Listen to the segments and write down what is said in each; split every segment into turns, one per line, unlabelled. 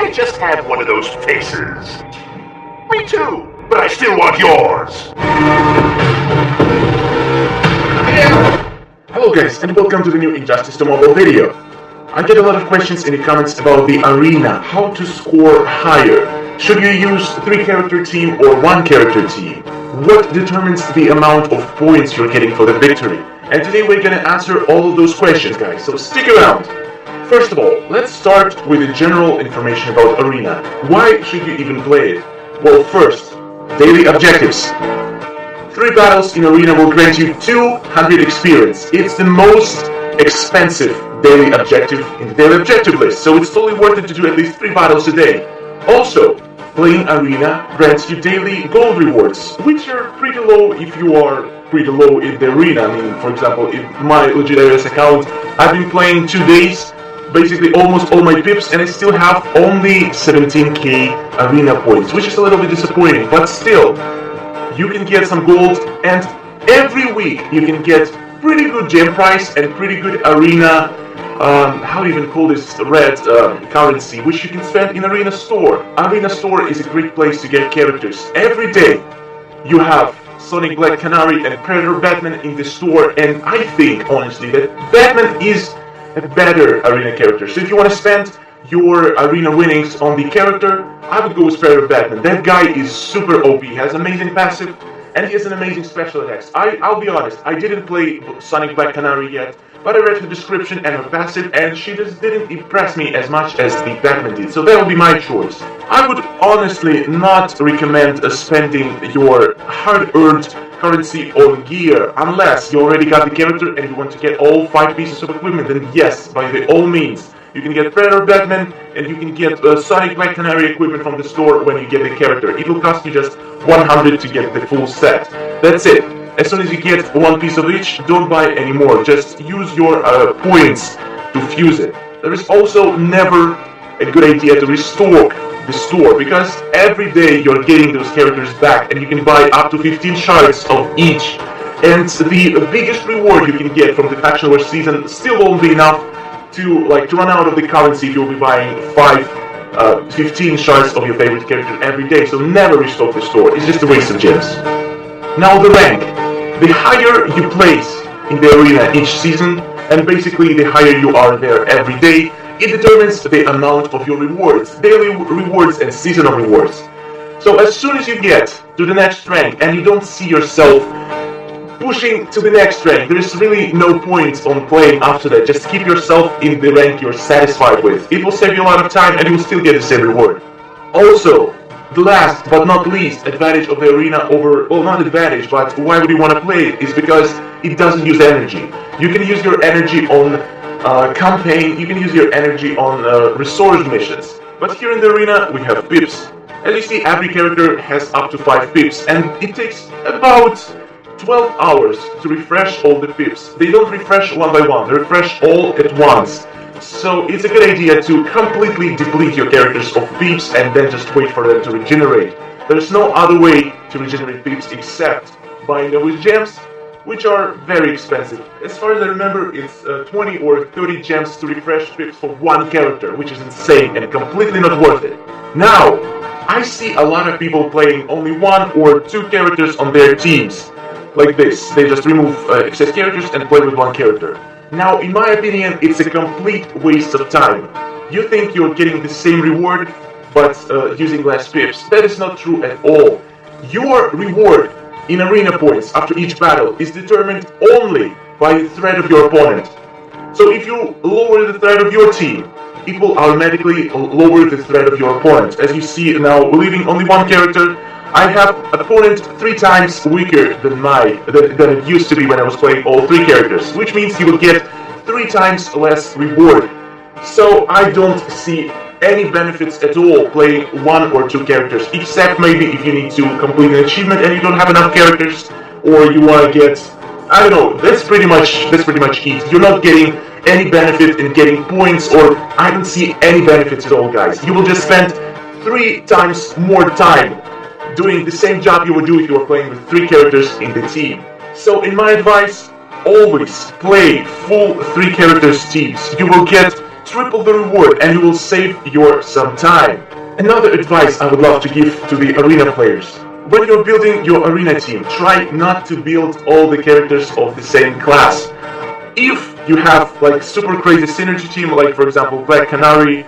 I just have one of those faces. Me too, but I still want yours.
Hello guys, and welcome to the new Injustice 2 mobile video. I get a lot of questions in the comments about the arena, how to score higher. Should you use 3-character team or 1-character team? What determines the amount of points you're getting for the victory? And today we're gonna answer all of those questions, guys, so stick around. First of all, let's start with the general information about arena. Why should you even play it? Well, first, daily objectives. 3 battles in arena will grant you 200 experience. It's the most expensive daily objective in the daily objective list, so it's totally worth it to do at least 3 battles a day. Also, playing arena grants you daily gold rewards, which are pretty low if you are pretty low in the arena. I mean, for example, in my legit iOS account, I've been playing 2 days, basically almost all my pips, and I still have only 17k arena points, which is a little bit disappointing, but still, you can get some gold, and every week you can get pretty good gem price and pretty good arena, how do you even call this, red currency, which you can spend in Arena Store. Arena Store is a great place to get characters. Every day you have Sonic Black Canary and Predator Batman in the store, and I think, honestly, that Batman is a better arena character. So if you want to spend your arena winnings on the character, I would go with Predator Batman. That guy is super OP, he has amazing passive, and he has an amazing special attacks. I'll be honest, I didn't play Sonic Black Canary yet, but I read her description and her passive, and she just didn't impress me as much as the Batman did, so that would be my choice. I would honestly not recommend spending your hard-earned currency on gear, unless you already got the character and you want to get all 5 pieces of equipment, then yes, by all means. You can get Predator Batman, and you can get Sonic Black Canary equipment from the store when you get the character. It will cost you just 100 to get the full set. That's it. As soon as you get 1 piece of each, don't buy any more. Just use your points to fuse it. There is also never a good idea to restock the store, because every day you're getting those characters back, and you can buy up to 15 shards of each. And the biggest reward you can get from the Faction War season still won't be enough to run out of the currency if you'll be buying 15 shards of your favorite character every day. So never restock the store. It's just a waste of gems. Now the rank. The higher you place in the arena each season, and basically the higher you are there every day, it determines the amount of your rewards, daily rewards and seasonal rewards. So as soon as you get to the next rank and you don't see yourself pushing to the next rank, there is really no point on playing after that. Just keep yourself in the rank you're satisfied with. It will save you a lot of time and you will still get the same reward. Also, the last but not least advantage of the arena over, well, not advantage, but why would you want to play it, is because it doesn't use energy. You can use your energy on campaign, you can use your energy on resource missions. But here in the arena we have pips. As you see, every character has up to 5 pips, and it takes about 12 hours to refresh all the pips. They don't refresh one by one, they refresh all at once. So it's a good idea to completely deplete your characters of pips and then just wait for them to regenerate. There's no other way to regenerate pips except buying them with gems, which are very expensive. As far as I remember, it's 20 or 30 gems to refresh pips for 1 character, which is insane and completely not worth it. Now, I see a lot of people playing only 1 or 2 characters on their teams. Like this, they just remove excess characters and play with 1 character. Now, in my opinion, it's a complete waste of time. You think you're getting the same reward, but using less pips. That is not true at all. Your reward in arena points after each battle is determined only by the threat of your opponent. So if you lower the threat of your team, it will automatically lower the threat of your opponent. As you see now, leaving only 1 character, I have opponent 3 times weaker than it used to be when I was playing all 3 characters, which means he will get 3 times less reward. So I don't see any benefits at all playing 1 or 2 characters, except maybe if you need to complete an achievement and you don't have enough characters, or you want to get, I don't know, that's pretty much it. You're not getting any benefit in getting points, or I don't see any benefits at all, guys. You will just spend 3 times more time doing the same job you would do if you were playing with 3 characters in the team. So in my advice, always play full 3 characters teams. You will get triple the reward and you will save your some time. Another advice I would love to give to the arena players. When you're building your arena team, try not to build all the characters of the same class. If you have like super crazy synergy team, like for example Black Canary,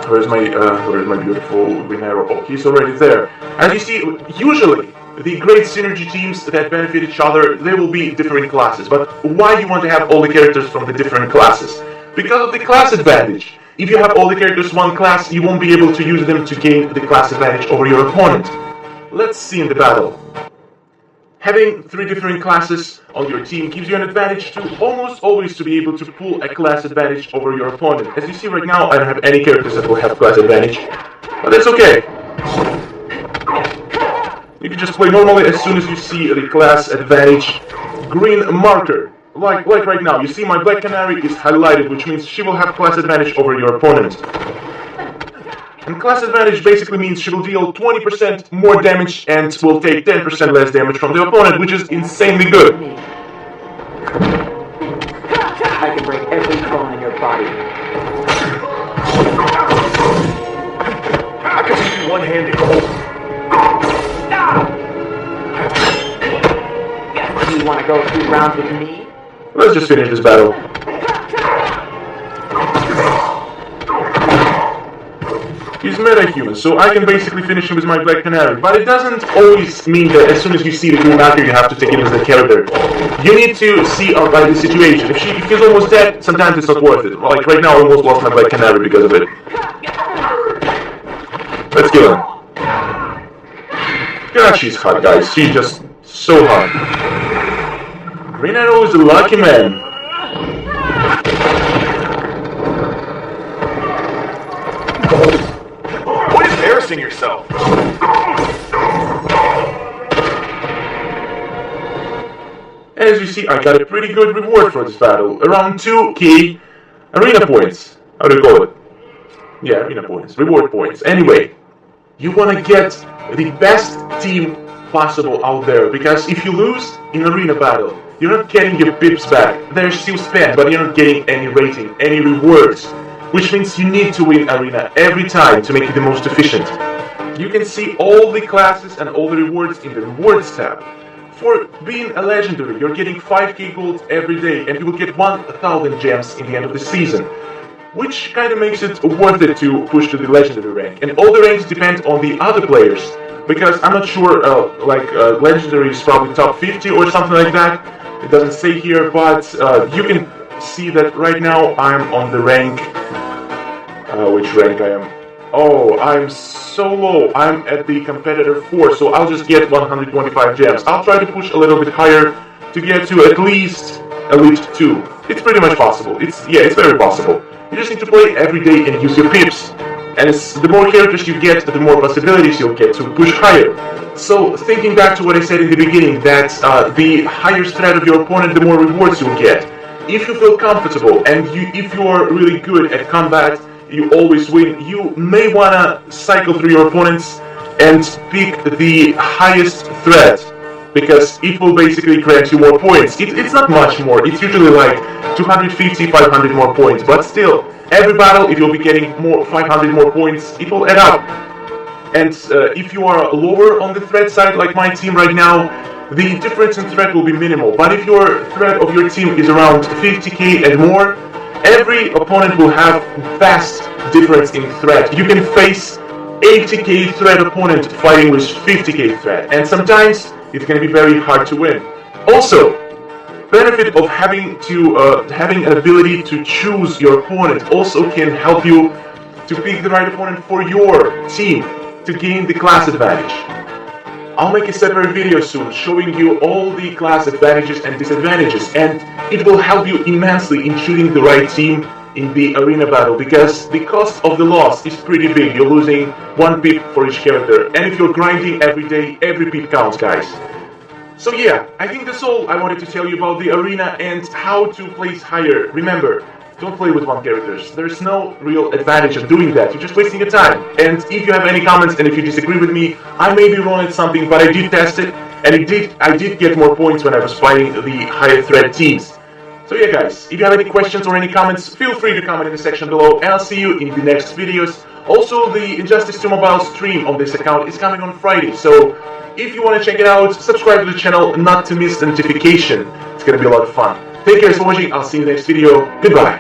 where's my beautiful Green Arrow? Oh, he's already there. As you see, usually the great synergy teams that benefit each other, they will be different classes. But why you want to have all the characters from the different classes? Because of the class advantage. If you have all the characters one class, you won't be able to use them to gain the class advantage over your opponent. Let's see in the battle. Having 3 different classes on your team gives you an advantage to almost always to be able to pull a class advantage over your opponent. As you see right now, I don't have any characters that will have class advantage, but that's okay. You can just play normally as soon as you see the class advantage green marker. Like right now, you see my Black Canary is highlighted, which means she will have class advantage over your opponent. And class advantage basically means she will deal 20% more damage and will take 10% less damage from the opponent, which is insanely good.
I can break every bone in your body.
I can beat you one-handed.
Do you want to go 2 rounds with me?
Let's just finish this battle. He's meta-human, so I can basically finish him with my Black Canary, but it doesn't always mean that as soon as you see the green marker you have to take him as a character. You need to see by the situation. If he's almost dead, sometimes it's not worth it. Like right now I almost lost my Black Canary because of it. Let's kill him. God, she's hot, guys. She's just so hot. Green Arrow is a lucky man.
Quit embarrassing yourself.
As you see, I got a pretty good reward for this battle. Around 2k arena points. How do you call it? Yeah, arena points. Reward points. Anyway, you want to get the best team possible out there, because if you lose in arena battle, you're not getting your pips back. They're still spent, but you're not getting any rating, any rewards. Which means you need to win arena every time to make it the most efficient. You can see all the classes and all the rewards in the rewards tab. For being a legendary, you're getting 5k gold every day and you will get 1000 gems in the end of the season. Which kind of makes it worth it to push to the legendary rank. And all the ranks depend on the other players. Because I'm not sure, legendary is probably top 50 or something like that. It doesn't say here, but you can see that right now I'm on the rank. Which rank I am? Oh, I'm so low. I'm at the competitor 4, so I'll just get 125 gems. I'll try to push a little bit higher to get to at least Elite 2. It's pretty much possible. It's very possible. You just need to play every day and use your pips. And the more characters you get, the more possibilities you'll get to push higher. So, thinking back to what I said in the beginning, that the higher threat of your opponent, the more rewards you'll get. If you feel comfortable and if you are really good at combat, you always win, you may wanna cycle through your opponents and pick the highest threat, because it will basically grant you more points. It's not much more, it's usually like 250, 500 more points, but still, every battle, if you'll be getting 500 more points, it will add up. And if you are lower on the threat side, like my team right now, the difference in threat will be minimal. But if your threat of your team is around 50k and more, every opponent will have vast difference in threat. You can face 80k threat opponent fighting with 50k threat, and sometimes it's going to be very hard to win. Also, benefit of having an ability to choose your opponent also can help you to pick the right opponent for your team to gain the class advantage. I'll make a separate video soon showing you all the class advantages and disadvantages, and it will help you immensely in choosing the right team in the arena battle, because the cost of the loss is pretty big. You're losing 1 pip for each character, and if you're grinding every day, every pip counts, guys. So yeah, I think that's all I wanted to tell you about the arena and how to place higher. Remember, don't play with 1 characters. There's no real advantage of doing that. You're just wasting your time. And if you have any comments and if you disagree with me, I may be wrong at something, but I did test it, and I did get more points when I was fighting the higher threat teams. So yeah guys, if you have any questions or any comments, feel free to comment in the section below, and I'll see you in the next videos. Also, the Injustice 2 Mobile stream on this account is coming on Friday, so if you want to check it out, subscribe to the channel not to miss the notification. It's gonna be a lot of fun. Take care for watching, I'll see you in the next video. Goodbye.